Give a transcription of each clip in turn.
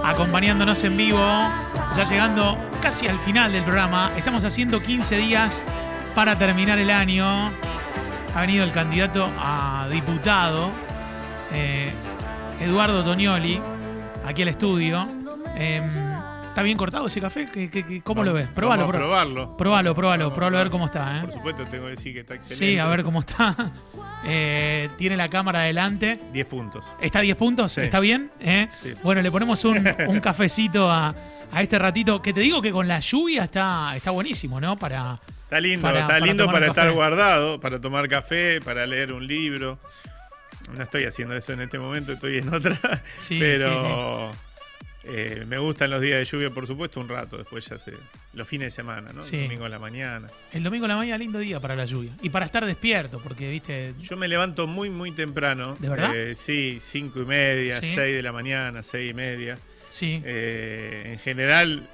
acompañándonos en vivo, ya llegando casi al final del programa. Estamos haciendo 15 días para terminar el año. Ha venido el candidato a diputado, Eduardo Tonioli, aquí al estudio. ¿Está bien cortado ese café? ¿Cómo lo ves? Probalo, probalo a ver cómo está. Por supuesto, tengo que decir que está excelente. Sí, a ver cómo está. Tiene la cámara adelante. 10 puntos. ¿Está a 10 puntos? Sí. ¿Está bien? Sí. Bueno, le ponemos un cafecito a este ratito, que te digo que con la lluvia está buenísimo, ¿no? Está lindo para estar guardado, para tomar café, para leer un libro. No estoy haciendo eso en este momento, estoy en otra. Sí, pero me gustan los días de lluvia, por supuesto, un rato. Después ya los fines de semana, ¿no? Sí. El domingo a la mañana. El domingo a la mañana, lindo día para la lluvia. Y para estar despierto, porque, viste... Yo me levanto muy, muy temprano. ¿De verdad? Sí, 5:30, Sí. 6 de la mañana, 6:30. Sí. En general,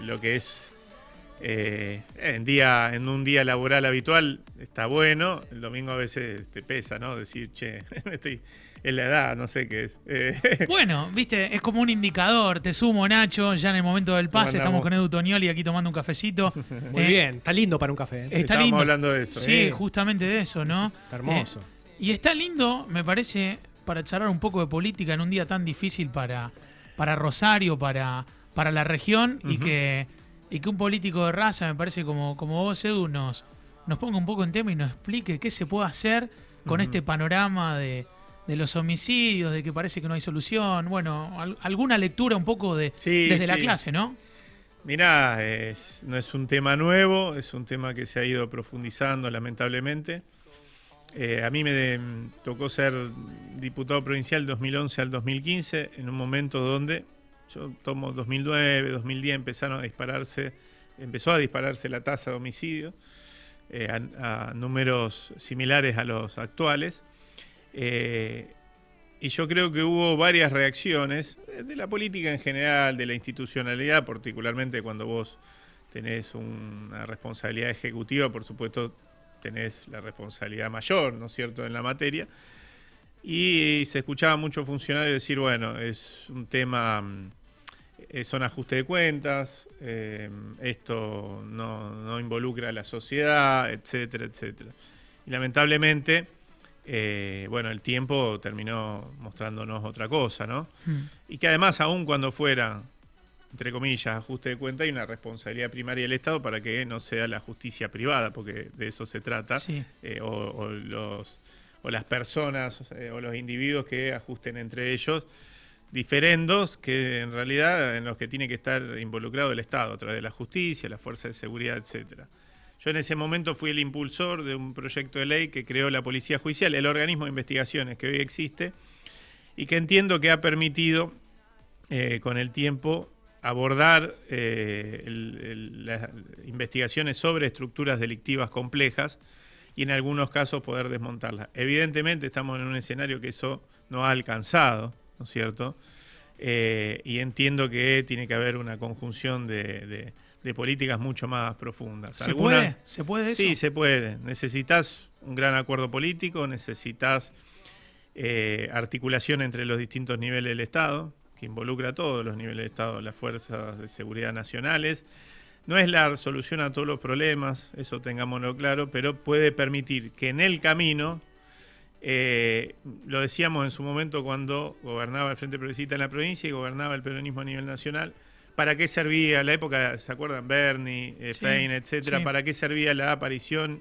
lo que es en un día laboral habitual está bueno. El domingo a veces te pesa, ¿no? Decir, che, estoy en la edad, no sé qué es. Bueno, viste, es como un indicador. Te sumo, Nacho, ya en el momento del pase. Estamos con Edu Tonioli aquí tomando un cafecito. Muy bien, está lindo para un café. Está lindo. Hablando de eso. Sí, justamente de eso, ¿no? Está hermoso. Y está lindo, me parece, para charlar un poco de política en un día tan difícil para Rosario, para la región, y que un político de raza, me parece, como vos, Edu, nos ponga un poco en tema y nos explique qué se puede hacer con este panorama de los homicidios, de que parece que no hay solución. Bueno, alguna lectura un poco desde la clase, ¿no? Mirá, no es un tema nuevo, es un tema que se ha ido profundizando, lamentablemente. A mí me tocó ser diputado provincial 2011 al 2015, en un momento donde yo tomo 2009, 2010, empezó a dispararse la tasa de homicidio a números similares a los actuales. Y yo creo que hubo varias reacciones de la política en general, de la institucionalidad, particularmente cuando vos tenés una responsabilidad ejecutiva, por supuesto tenés la responsabilidad mayor, ¿no es cierto?, en la materia. Y se escuchaba a muchos funcionarios decir, bueno, es un tema, son ajustes de cuentas, esto no involucra a la sociedad, etcétera, etcétera. Y lamentablemente, bueno, el tiempo terminó mostrándonos otra cosa, ¿no? Y que además, aun cuando fuera, entre comillas, ajuste de cuenta, hay una responsabilidad primaria del Estado para que no sea la justicia privada, porque de eso se trata, Sí. o las personas o los individuos que ajusten entre ellos diferendos que en realidad en los que tiene que estar involucrado el Estado a través de la justicia, la fuerza de seguridad, etcétera. Yo en ese momento fui el impulsor de un proyecto de ley que creó la Policía Judicial, el organismo de investigaciones que hoy existe y que entiendo que ha permitido con el tiempo abordar las investigaciones sobre estructuras delictivas complejas y en algunos casos poder desmontarlas. Evidentemente estamos en un escenario que eso no ha alcanzado, ¿no es cierto? Y entiendo que tiene que haber una conjunción de políticas mucho más profundas. ¿Se puede? ¿Se puede eso? Sí, se puede. Necesitas un gran acuerdo político, necesitas articulación entre los distintos niveles del Estado, que involucra a todos los niveles del Estado, las fuerzas de seguridad nacionales. No es la solución a todos los problemas, eso tengámoslo claro, pero puede permitir que en el camino, lo decíamos en su momento cuando gobernaba el Frente Progresista en la provincia y gobernaba el peronismo a nivel nacional, ¿para qué servía la época, se acuerdan, Berni, Fein, etcétera? Sí. ¿Para qué servía la aparición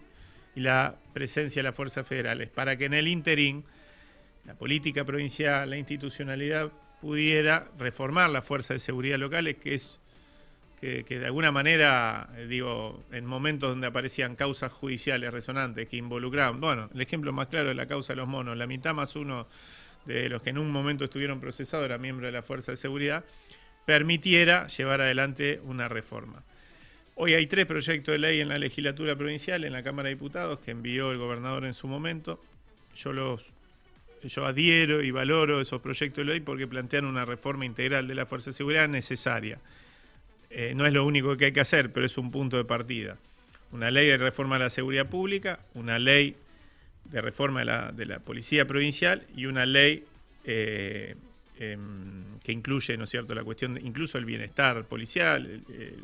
y la presencia de las fuerzas federales? Para que en el interín la política provincial, la institucionalidad pudiera reformar las fuerzas de seguridad locales, que de alguna manera, en momentos donde aparecían causas judiciales resonantes que involucraban, bueno, el ejemplo más claro es la causa de los monos, la mitad más uno de los que en un momento estuvieron procesados era miembro de la fuerza de seguridad, permitiera llevar adelante una reforma. Hoy hay 3 proyectos de ley en la legislatura provincial, en la Cámara de Diputados, que envió el gobernador en su momento. Yo adhiero y valoro esos proyectos de ley porque plantean una reforma integral de la fuerza de seguridad necesaria. No es lo único que hay que hacer, pero es un punto de partida. Una ley de reforma de la seguridad pública, una ley de reforma de la policía provincial y una ley que incluye, ¿no es cierto?, la cuestión, incluso el bienestar policial,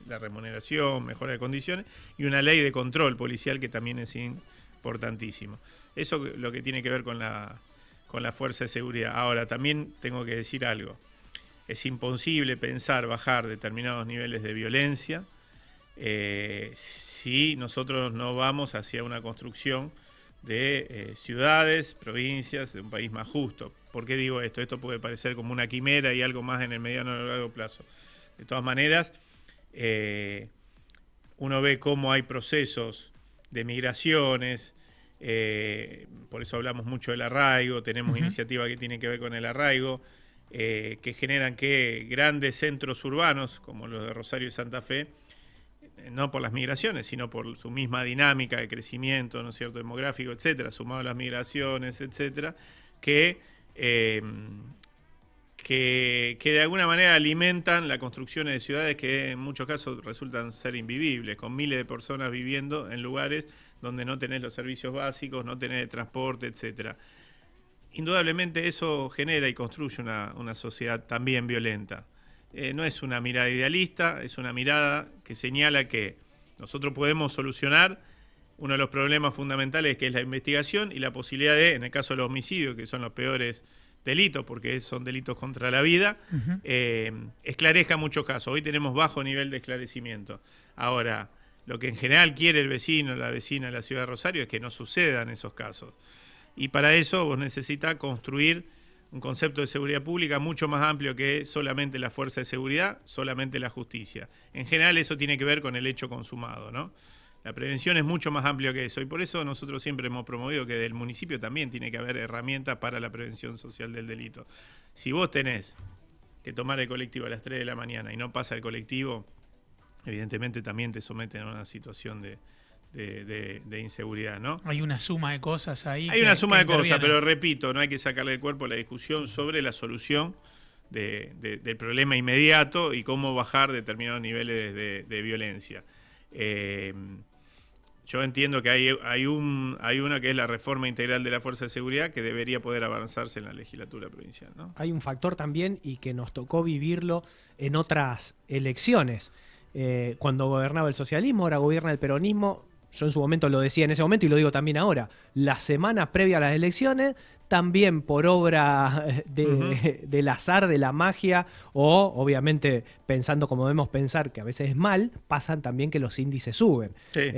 la remuneración, mejora de condiciones, y una ley de control policial que también es importantísimo. Eso lo que tiene que ver con la fuerza de seguridad. Ahora, también tengo que decir algo. Es imposible pensar bajar determinados niveles de violencia si nosotros no vamos hacia una construcción de ciudades, provincias, de un país más justo. ¿Por qué digo esto? Esto puede parecer como una quimera y algo más en el mediano o largo plazo. De todas maneras, uno ve cómo hay procesos de migraciones, por eso hablamos mucho del arraigo, tenemos iniciativa que tiene que ver con el arraigo, que generan que grandes centros urbanos, como los de Rosario y Santa Fe, no por las migraciones, sino por su misma dinámica de crecimiento, ¿no es cierto?, demográfico, etcétera, sumado a las migraciones, etcétera, que de alguna manera alimentan la construcción de ciudades que en muchos casos resultan ser invivibles, con miles de personas viviendo en lugares donde no tenés los servicios básicos, no tenés transporte, etcétera. Indudablemente eso genera y construye una sociedad también violenta. No es una mirada idealista, es una mirada que señala que nosotros podemos solucionar uno de los problemas fundamentales, que es la investigación y la posibilidad de, en el caso de los homicidios, que son los peores delitos, porque son delitos contra la vida, esclarezca muchos casos. Hoy tenemos bajo nivel de esclarecimiento. Ahora, lo que en general quiere el vecino, la vecina de la ciudad de Rosario, es que no sucedan esos casos. Y para eso vos necesitas construir un concepto de seguridad pública mucho más amplio que solamente la fuerza de seguridad, solamente la justicia. En general eso tiene que ver con el hecho consumado, ¿no? La prevención es mucho más amplio que eso, y por eso nosotros siempre hemos promovido que del municipio también tiene que haber herramientas para la prevención social del delito. Si vos tenés que tomar el colectivo a las 3 de la mañana y no pasa el colectivo, evidentemente también te someten a una situación de inseguridad, ¿no? Hay una suma de cosas ahí. Hay una suma de cosas, pero repito, no hay que sacarle el cuerpo a la discusión sobre la solución del problema inmediato y cómo bajar determinados niveles de violencia. Yo entiendo que hay una que es la reforma integral de la Fuerza de Seguridad que debería poder avanzarse en la legislatura provincial, ¿no? Hay un factor también, y que nos tocó vivirlo en otras elecciones. Cuando gobernaba el socialismo, ahora gobierna el peronismo. Yo en su momento lo decía en ese momento y lo digo también ahora. La semana previa a las elecciones, también por obra del azar, de la magia, o obviamente pensando como debemos pensar, que a veces es mal, pasan también que los índices suben. Sí.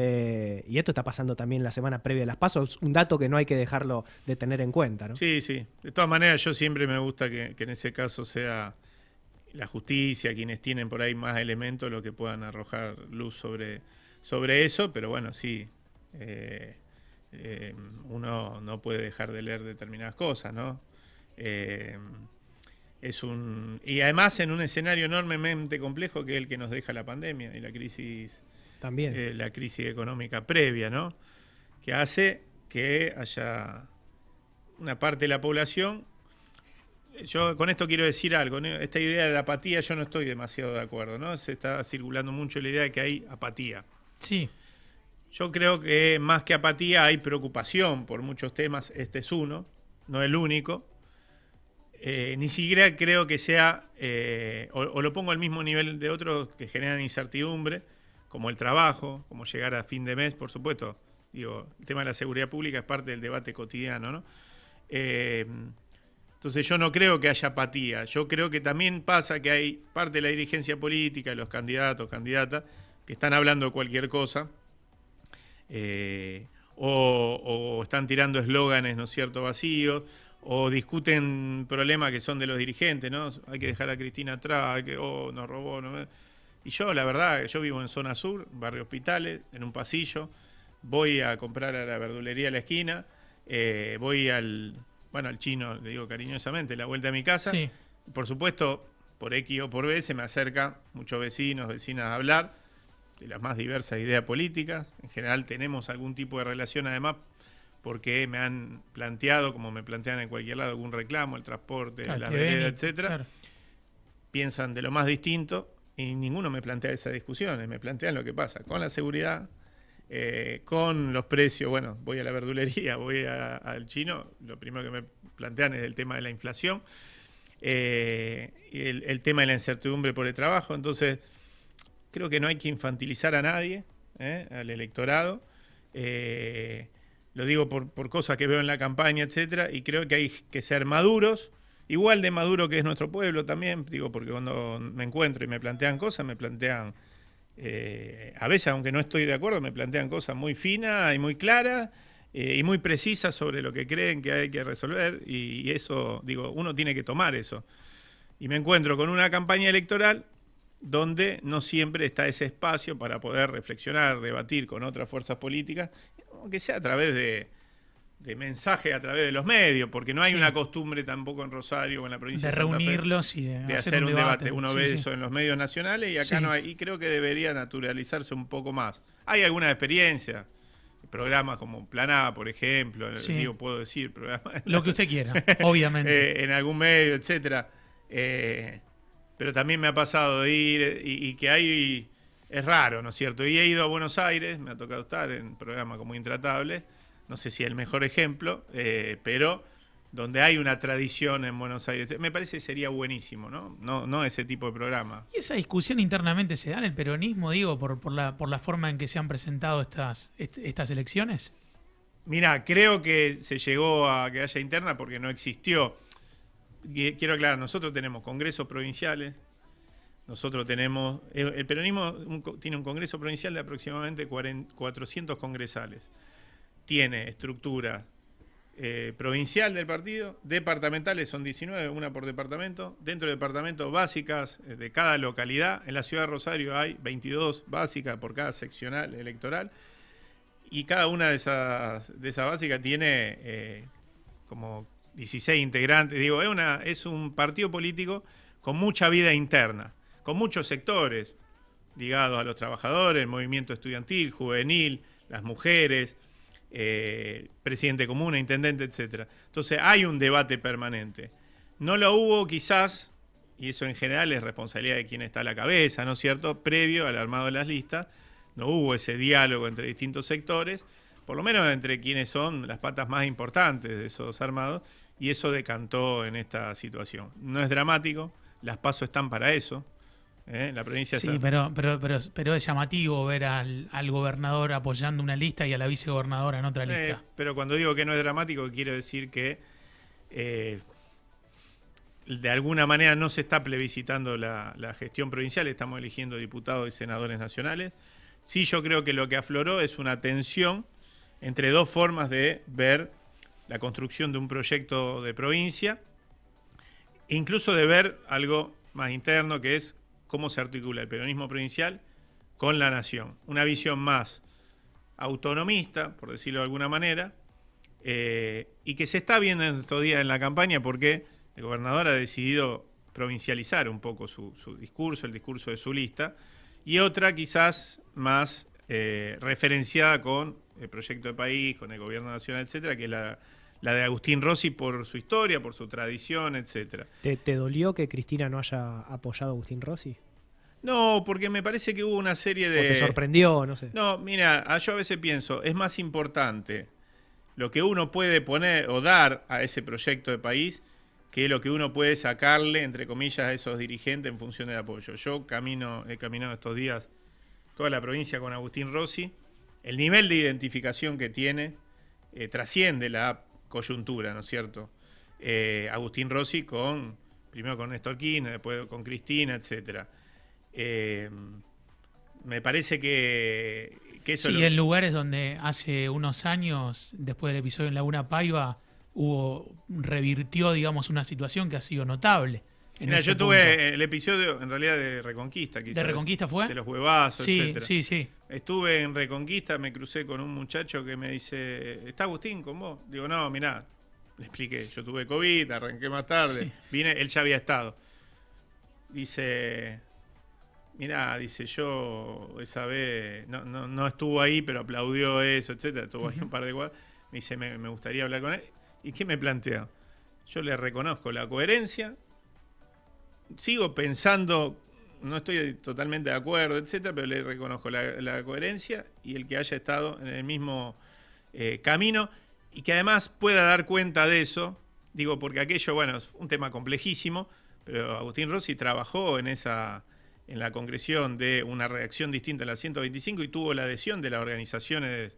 Y esto está pasando también la semana previa a las PASO. Es un dato que no hay que dejarlo de tener en cuenta, ¿no? Sí, sí. De todas maneras, yo siempre me gusta que en ese caso sea la justicia, quienes tienen por ahí más elementos, los que puedan arrojar luz sobre eso, pero bueno, sí, uno no puede dejar de leer determinadas cosas, ¿no? Y además en un escenario enormemente complejo que es el que nos deja la pandemia y la crisis, también. La crisis económica previa, ¿no? Que hace que haya una parte de la población. Yo con esto quiero decir algo, ¿no? Esta idea de la apatía yo no estoy demasiado de acuerdo, ¿no? Se está circulando mucho la idea de que hay apatía. Sí. Yo creo que más que apatía hay preocupación por muchos temas. Este es uno, no el único. Ni siquiera creo que sea, o lo pongo al mismo nivel de otros que generan incertidumbre, como el trabajo, como llegar a fin de mes, por supuesto. Digo, el tema de la seguridad pública es parte del debate cotidiano, ¿no? Entonces yo no creo que haya apatía. Yo creo que también pasa que hay parte de la dirigencia política, los candidatos, candidatas, que están hablando de cualquier cosa, o están tirando eslóganes, ¿no es cierto?, vacíos, o discuten problemas que son de los dirigentes, ¿no? Hay que dejar a Cristina atrás, nos robó. ¿No? Y yo, la verdad, yo vivo en zona sur, barrio Hospitales, en un pasillo, voy a comprar a la verdulería a la esquina, voy al chino, le digo cariñosamente, la vuelta a mi casa. Sí. Por supuesto, por X o por B se me acercan muchos vecinas a hablar de las más diversas ideas políticas. En general tenemos algún tipo de relación, además, porque me han planteado, como me plantean en cualquier lado, algún reclamo, el transporte, la vereda, etcétera. Claro. Piensan de lo más distinto y ninguno me plantea esas discusiones. Me plantean lo que pasa con la seguridad, con los precios. Bueno, voy a la verdulería, voy al chino, lo primero que me plantean es el tema de la inflación. el tema de la incertidumbre por el trabajo. Entonces, creo que no hay que infantilizar a nadie, al electorado. Lo digo por cosas que veo en la campaña, etcétera, y creo que hay que ser maduros, igual de maduro que es nuestro pueblo también, digo, porque cuando me encuentro y me plantean cosas, me plantean, a veces, aunque no estoy de acuerdo, me plantean cosas muy finas y muy claras, y muy precisas sobre lo que creen que hay que resolver, y eso, digo, uno tiene que tomar eso. Y me encuentro con una campaña electoral donde no siempre está ese espacio para poder reflexionar, debatir con otras fuerzas políticas, aunque sea a través de mensajes, a través de los medios, porque no hay una costumbre tampoco en Rosario o en la provincia de de Santa Fe reunirlos y de hacer un debate. Uno ve sí. eso en los medios nacionales y acá Sí. no hay, y creo que debería naturalizarse un poco más. Hay alguna experiencia, programas como Plan A, por ejemplo, Sí. digo, puedo decir, programas Lo que usted quiera, obviamente. en algún medio, etcétera. Pero también me ha pasado de ir y que hay, es raro, ¿no es cierto? Y he ido a Buenos Aires, me ha tocado estar en programas como Intratable, no sé si es el mejor ejemplo, pero donde hay una tradición en Buenos Aires, me parece que sería buenísimo, ¿no? No ese tipo de programa. ¿Y esa discusión internamente se da en el peronismo, digo, por la forma en que se han presentado estas elecciones? Mira, creo que se llegó a que haya interna porque no existió. Quiero aclarar, nosotros tenemos congresos provinciales, nosotros tenemos, el peronismo tiene un congreso provincial de aproximadamente 400 congresales. Tiene estructura provincial del partido, departamentales son 19, una por departamento, dentro del departamento básicas de cada localidad. En la ciudad de Rosario hay 22 básicas por cada seccional electoral, y cada una de esas básicas tiene como 16 integrantes. Digo, es un partido político con mucha vida interna, con muchos sectores ligados a los trabajadores, el movimiento estudiantil, juvenil, las mujeres, presidente comuna, intendente, etcétera. Entonces hay un debate permanente. No lo hubo quizás, y eso en general es responsabilidad de quien está a la cabeza, ¿no es cierto?, previo al armado de las listas, no hubo ese diálogo entre distintos sectores, por lo menos entre quienes son las patas más importantes de esos armados, y eso decantó en esta situación. No es dramático, las PASO están para eso. La provincia sí, pero es llamativo ver al gobernador apoyando una lista y a la vicegobernadora en otra lista. Pero cuando digo que no es dramático, quiero decir que de alguna manera no se está plebiscitando la gestión provincial, estamos eligiendo diputados y senadores nacionales. Sí, yo creo que lo que afloró es una tensión entre dos formas de ver la construcción de un proyecto de provincia, incluso de ver algo más interno, que es cómo se articula el peronismo provincial con la nación. Una visión más autonomista, por decirlo de alguna manera, y que se está viendo en estos días en la campaña porque el gobernador ha decidido provincializar un poco su discurso, el discurso de su lista, y otra quizás más referenciada con el proyecto de país, con el gobierno nacional, etcétera, que es la de Agustín Rossi por su historia, por su tradición, etcétera. ¿Te dolió que Cristina no haya apoyado a Agustín Rossi? No, porque me parece que hubo una serie de... ¿O te sorprendió? No sé. No, mira, yo a veces pienso, es más importante lo que uno puede poner o dar a ese proyecto de país que lo que uno puede sacarle, entre comillas, a esos dirigentes en función del apoyo. Yo he caminado estos días toda la provincia con Agustín Rossi. El nivel de identificación que tiene trasciende la coyuntura, ¿no es cierto? Agustín Rossi primero con Néstor Kirchner, después con Cristina, etcétera. Me parece que eso... Sí, en lugares donde hace unos años, después del episodio en Laguna Paiva, revirtió, digamos, una situación que ha sido notable. Mira, yo tuve el episodio, en realidad, de Reconquista, quizás. ¿De Reconquista fue? De los huevazos, sí, etcétera. Sí. Estuve en Reconquista, me crucé con un muchacho que me dice, ¿está Agustín con vos? Digo, no, mirá, le expliqué, yo tuve COVID, arranqué más tarde, Sí. vine, él ya había estado. Dice, mirá, dice, yo esa vez, no estuvo ahí, pero aplaudió eso, etcétera, estuvo ahí un par de cuadras. Me dice, me gustaría hablar con él. ¿Y qué me plantea? Yo le reconozco la coherencia, sigo pensando, no estoy totalmente de acuerdo, etcétera, pero le reconozco la coherencia y el que haya estado en el mismo camino y que además pueda dar cuenta de eso Digo, porque aquello, bueno, es un tema complejísimo, pero Agustín Rossi trabajó en la concreción de una redacción distinta en la 125 y tuvo la adhesión de las organizaciones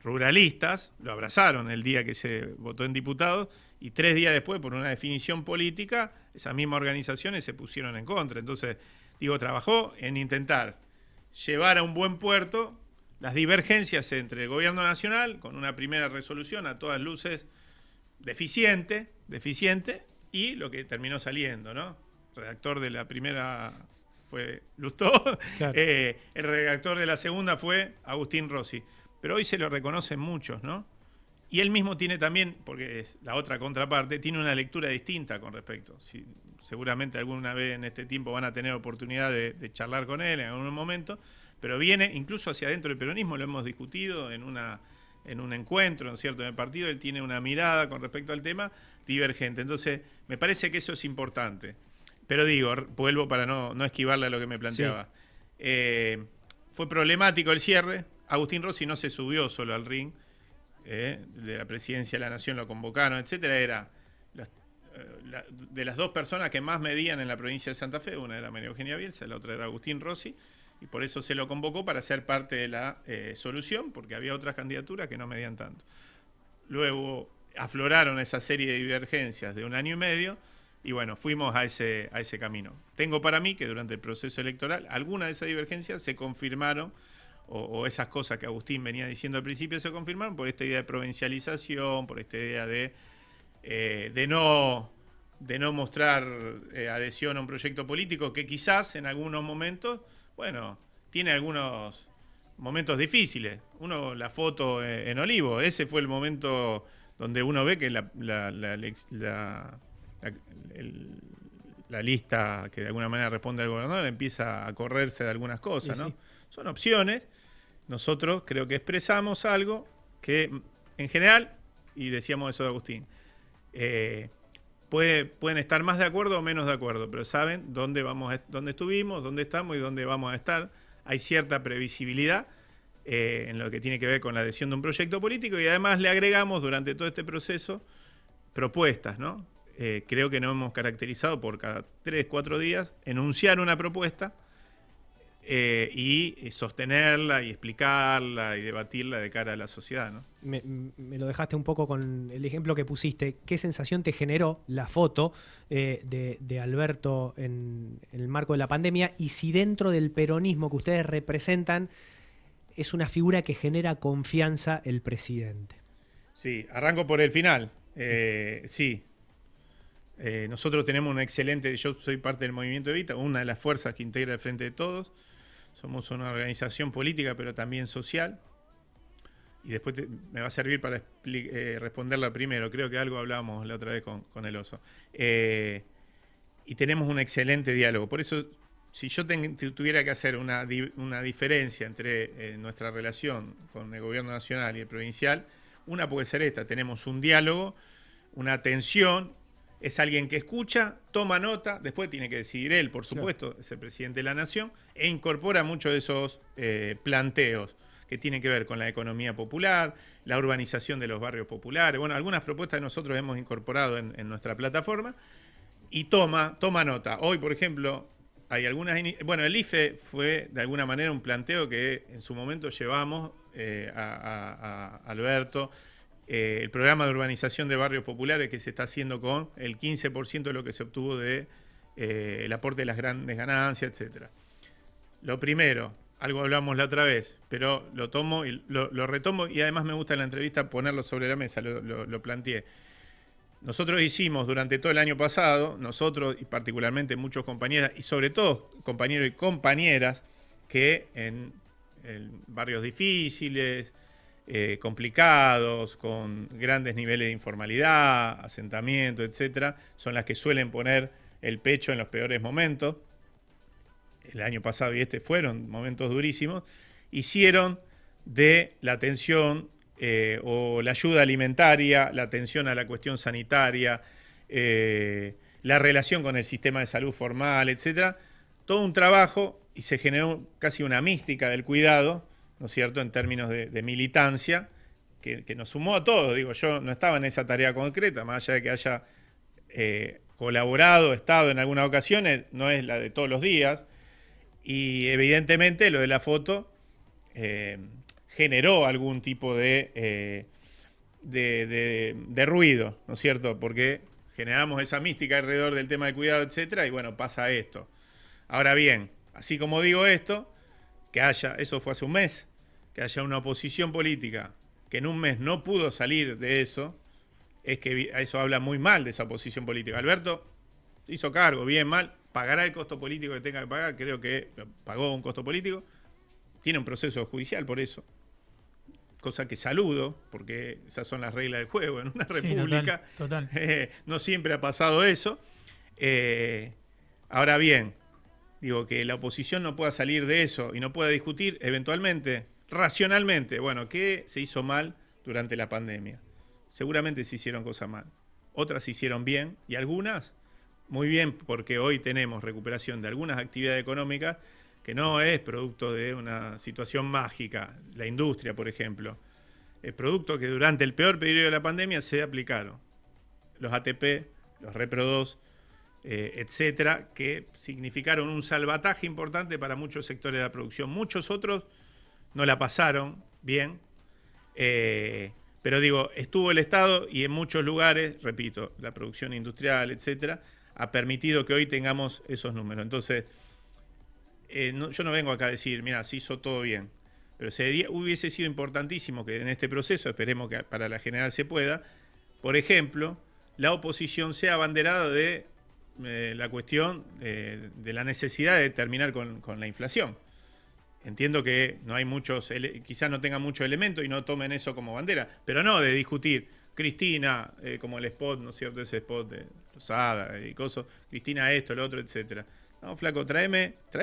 ruralistas, lo abrazaron el día que se votó en diputados, y 3 días después, por una definición política, esas mismas organizaciones se pusieron en contra. Entonces, digo, trabajó en intentar llevar a un buen puerto las divergencias entre el gobierno nacional, con una primera resolución a todas luces deficiente, y lo que terminó saliendo, ¿no? El redactor de la primera fue Lustó, Claro. el redactor de la segunda fue Agustín Rossi. Pero hoy se lo reconocen muchos, ¿no? Y él mismo tiene también, porque es la otra contraparte, tiene una lectura distinta con respecto. Seguramente alguna vez en este tiempo van a tener oportunidad de charlar con él en algún momento, pero viene incluso hacia adentro del peronismo, lo hemos discutido en un encuentro, ¿no es cierto?, en el partido. Él tiene una mirada con respecto al tema divergente. Entonces, me parece que eso es importante. Pero digo, vuelvo para no esquivarle a lo que me planteaba. Sí. Fue problemático el cierre. Agustín Rossi no se subió solo al ring, de la presidencia de la Nación lo convocaron, etcétera. Era de las dos personas que más medían en la provincia de Santa Fe, una era María Eugenia Bielsa, la otra era Agustín Rossi, y por eso se lo convocó para ser parte de la solución, porque había otras candidaturas que no medían tanto. Luego afloraron esa serie de divergencias de 1 año y medio, y bueno, fuimos a ese camino. Tengo para mí que durante el proceso electoral algunas de esas divergencias se confirmaron, o esas cosas que Agustín venía diciendo al principio se confirmaron por esta idea de provincialización, por esta idea de no mostrar adhesión a un proyecto político que quizás en algunos momentos, bueno, tiene algunos momentos difíciles. La foto en Olivo, ese fue el momento donde uno ve que la lista que de alguna manera responde al gobernador empieza a correrse de algunas cosas, ¿no? Sí. Son opciones. Nosotros creo que expresamos algo que en general, y decíamos eso de Agustín, pueden estar más de acuerdo o menos de acuerdo, pero saben dónde estuvimos, dónde estamos y dónde vamos a estar. Hay cierta previsibilidad en lo que tiene que ver con la adhesión de un proyecto político, y además le agregamos durante todo este proceso propuestas, ¿no? Creo que nos hemos caracterizado por cada 3, 4 días enunciar una propuesta y sostenerla y explicarla y debatirla de cara a la sociedad, ¿no? Me lo dejaste un poco con el ejemplo que pusiste. ¿Qué sensación te generó la foto de Alberto en el marco de la pandemia? Y si dentro del peronismo que ustedes representan es una figura que genera confianza el presidente. Sí, arranco por el final. Sí. Nosotros tenemos una excelente, yo soy parte del Movimiento Evita, una de las fuerzas que integra el Frente de Todos. Somos una organización política, pero también social. Y después me va a servir para responderla primero. Creo que algo hablábamos la otra vez con el oso. Y tenemos un excelente diálogo. Por eso, si yo tuviera que hacer una diferencia entre nuestra relación con el gobierno nacional y el provincial, una puede ser esta. Tenemos un diálogo, una atención. Es alguien que escucha, toma nota, después tiene que decidir él, por supuesto, claro, es el presidente de la nación, e incorpora muchos de esos planteos que tienen que ver con la economía popular, la urbanización de los barrios populares. Bueno, algunas propuestas nosotros hemos incorporado en nuestra plataforma, y toma nota. Hoy, por ejemplo, hay algunas... Bueno, el IFE fue de alguna manera un planteo que en su momento llevamos a Alberto. El programa de urbanización de barrios populares que se está haciendo con el 15% de lo que se obtuvo de el aporte de las grandes ganancias, etc. Lo primero, algo hablamos la otra vez, pero lo tomo y lo retomo, y además me gusta en la entrevista ponerlo sobre la mesa, lo planteé. Nosotros hicimos durante todo el año pasado, nosotros y particularmente muchos compañeras, y sobre todo compañeros y compañeras que en barrios difíciles, complicados, con grandes niveles de informalidad, asentamiento, etcétera, son las que suelen poner el pecho en los peores momentos. El año pasado y este fueron momentos durísimos. Hicieron de la atención o la ayuda alimentaria, la atención a la cuestión sanitaria, la relación con el sistema de salud formal, etcétera, todo un trabajo, y se generó casi una mística del cuidado, ¿no es cierto?, en términos de militancia, que nos sumó a todos. Digo, yo no estaba en esa tarea concreta, más allá de que haya colaborado, estado en algunas ocasiones, no es la de todos los días. Y evidentemente lo de la foto generó algún tipo de ruido, ¿no es cierto? Porque generamos esa mística alrededor del tema del cuidado, etcétera, y bueno, pasa esto. Ahora bien, así como digo esto, eso fue hace un mes, que haya una oposición política que en un mes no pudo salir de eso, es que eso habla muy mal de esa oposición política. Alberto hizo cargo, bien, mal, pagará el costo político que tenga que pagar, creo que pagó un costo político, tiene un proceso judicial por eso, cosa que saludo, porque esas son las reglas del juego en una república. Total. No siempre ha pasado eso. Ahora bien, digo, que la oposición no pueda salir de eso y no pueda discutir eventualmente, racionalmente, bueno, ¿qué se hizo mal durante la pandemia? Seguramente se hicieron cosas mal. Otras se hicieron bien y algunas muy bien, porque hoy tenemos recuperación de algunas actividades económicas que no es producto de una situación mágica. La industria, por ejemplo, es producto que durante el peor periodo de la pandemia se aplicaron. Los ATP, los Repro 2, etcétera, que significaron un salvataje importante para muchos sectores de la producción. Muchos otros no la pasaron bien, pero digo, estuvo el Estado y en muchos lugares, repito, la producción industrial, etcétera, ha permitido que hoy tengamos esos números. Entonces, yo no vengo acá a decir, mira, se hizo todo bien, pero hubiese sido importantísimo que en este proceso, esperemos que para la general se pueda, por ejemplo, la oposición sea abanderada de la cuestión de la necesidad de terminar con la inflación. Entiendo que no hay muchos, quizás no tengan muchos elementos y no tomen eso como bandera, pero no de discutir, Cristina, como el spot, ¿no es cierto? Ese spot de Rosada y cosas, Cristina esto, lo otro, etcétera. No, flaco, trae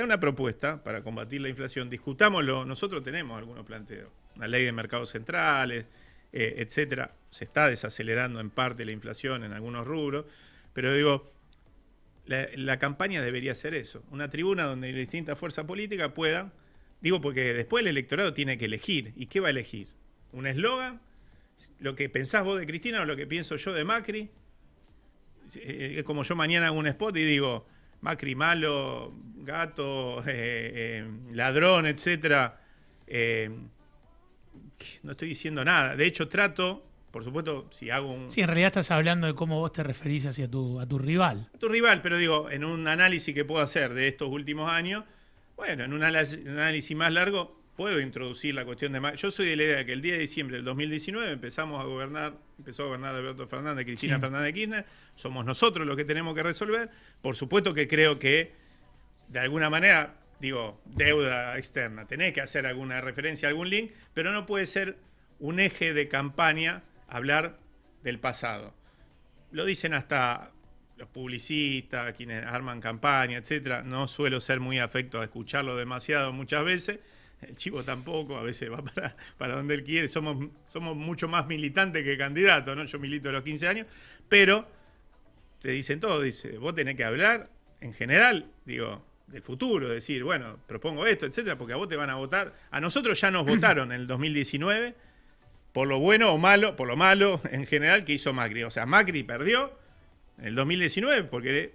una propuesta para combatir la inflación, discutámoslo, nosotros tenemos algunos planteos, una ley de mercados centrales, etcétera. Se está desacelerando en parte la inflación en algunos rubros, pero digo, la campaña debería ser eso, una tribuna donde las distintas fuerzas políticas puedan. Digo, porque después el electorado tiene que elegir. ¿Y qué va a elegir? ¿Un eslogan? ¿Lo que pensás vos de Cristina o lo que pienso yo de Macri? Es como yo mañana hago un spot y digo, Macri malo, gato, ladrón, etcétera. No estoy diciendo nada. De hecho, trato, por supuesto, si hago un... Sí, en realidad estás hablando de cómo vos te referís hacia a tu rival. A tu rival, pero digo, en un análisis que puedo hacer de estos últimos años... Bueno, en un análisis más largo puedo introducir la cuestión de... Yo soy de la idea de que el 10 de diciembre del 2019 empezó a gobernar Alberto Fernández, Cristina Fernández de Kirchner, somos nosotros los que tenemos que resolver. Por supuesto que creo que, de alguna manera, digo, deuda externa, tenés que hacer alguna referencia, algún link, pero no puede ser un eje de campaña hablar del pasado. Lo dicen hasta... los publicistas, quienes arman campaña, etcétera, no suelo ser muy afecto a escucharlo demasiado muchas veces. El chivo tampoco, a veces va para donde él quiere. Somos mucho más militantes que candidatos, ¿no? Yo milito a los 15 años, pero te dicen todo, dice, vos tenés que hablar, en general, digo, del futuro, decir, bueno, propongo esto, etcétera, porque a vos te van a votar. A nosotros ya nos votaron en el 2019 por lo bueno o malo, por lo malo en general que hizo Macri. O sea, Macri perdió en el 2019 porque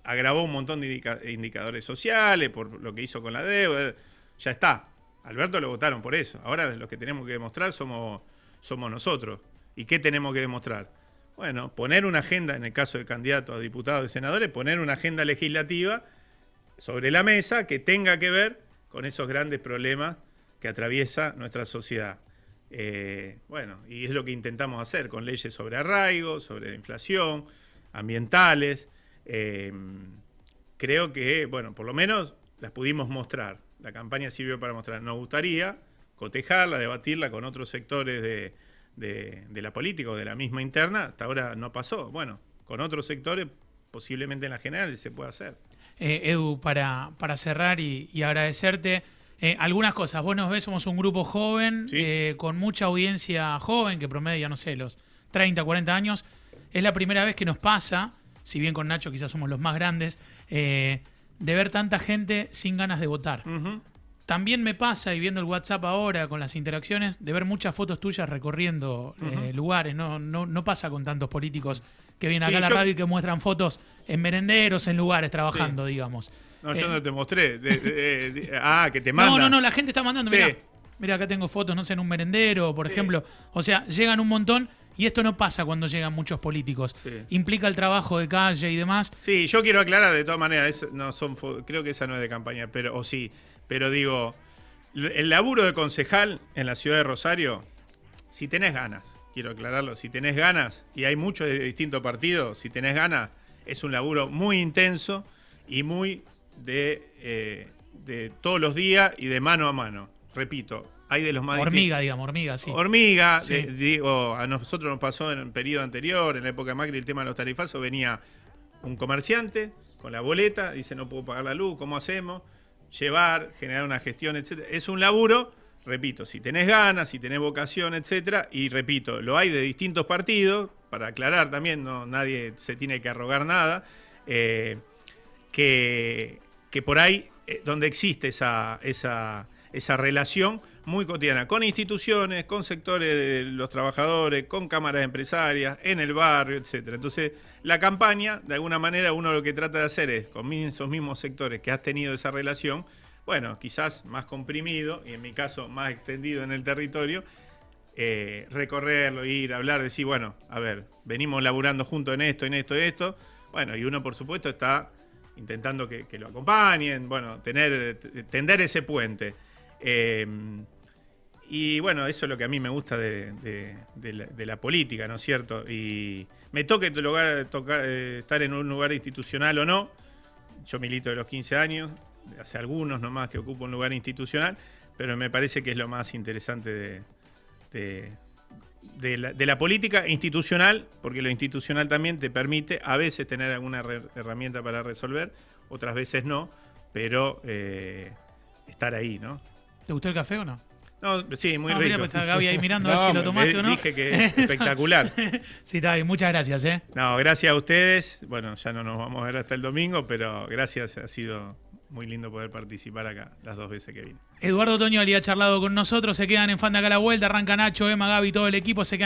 agravó un montón de indicadores sociales, por lo que hizo con la deuda, ya está. Alberto lo votaron por eso. Ahora los que tenemos que demostrar somos nosotros. ¿Y qué tenemos que demostrar? Bueno, poner una agenda, en el caso de candidatos a diputados y senadores, poner una agenda legislativa sobre la mesa que tenga que ver con esos grandes problemas que atraviesa nuestra sociedad. Bueno, y es lo que intentamos hacer con leyes sobre arraigo, sobre inflación, ambientales. Creo que, bueno, por lo menos las pudimos mostrar. La campaña sirvió para mostrar. Nos gustaría cotejarla, debatirla con otros sectores de la política o de la misma interna. Hasta ahora no pasó. Bueno, con otros sectores, posiblemente en la general, se puede hacer. Edu, para cerrar y agradecerte, algunas cosas. Vos nos ves, somos un grupo joven, ¿sí? Con mucha audiencia joven, que promedia, no sé, los 30, 40 años. Es la primera vez que nos pasa, si bien con Nacho quizás somos los más grandes, de ver tanta gente sin ganas de votar. También me pasa, y viendo el WhatsApp ahora con las interacciones, de ver muchas fotos tuyas recorriendo lugares. No pasa con tantos políticos que vienen acá a la radio y que muestran fotos en merenderos, en lugares, trabajando, digamos. No, yo no te mostré. Que te mandan. No, la gente está mandando. Sí. Mira, acá tengo fotos, no sé, en un merendero, por ejemplo. O sea, llegan un montón. Y esto no pasa cuando llegan muchos políticos. Sí. Implica el trabajo de calle y demás. Sí, yo quiero aclarar de todas maneras, creo que esa no es de campaña, pero digo, el laburo de concejal en la ciudad de Rosario, si tenés ganas, quiero aclararlo, si tenés ganas, y hay muchos de distintos partidos, si tenés ganas, es un laburo muy intenso y muy de todos los días y de mano a mano. Repito, hay de los más hormiga, sí. Hormiga, Sí. digo, a nosotros nos pasó en el periodo anterior, en la época de Macri, el tema de los tarifazos, venía un comerciante con la boleta, dice no puedo pagar la luz, ¿cómo hacemos? Llevar, generar una gestión, etcétera. Es un laburo, repito, si tenés ganas, si tenés vocación, etcétera, y repito, lo hay de distintos partidos, para aclarar también, nadie se tiene que arrogar nada, que por ahí donde existe esa relación muy cotidiana, con instituciones, con sectores de los trabajadores, con cámaras empresarias, en el barrio, etcétera. Entonces, la campaña, de alguna manera, uno lo que trata de hacer es, con esos mismos sectores que has tenido esa relación, bueno, quizás más comprimido, y en mi caso más extendido en el territorio, recorrerlo, ir, hablar, decir, bueno, a ver, venimos laburando juntos en esto. Bueno, y uno, por supuesto, está intentando que lo acompañen, bueno, tender ese puente. Y bueno, eso es lo que a mí me gusta de la política, ¿no es cierto? Y me toque estar en un lugar institucional o no, yo milito de los 15 años, hace algunos nomás que ocupo un lugar institucional, pero me parece que es lo más interesante de la política institucional, porque lo institucional también te permite a veces tener alguna herramienta para resolver, otras veces no, pero estar ahí, ¿no? ¿Te gustó el café o no? No, sí, muy rico. Mira, pues está Gaby ahí mirando a ver si lo tomaste o no. Dije que es espectacular. Sí, está bien, muchas gracias, No, gracias a ustedes. Bueno, ya no nos vamos a ver hasta el domingo, pero gracias, ha sido muy lindo poder participar acá las 2 veces que vine. Eduardo Toñoli ha charlado con nosotros, se quedan en Fan de Acá a la Vuelta, arranca Nacho, Emma, Gaby, todo el equipo, se quedan en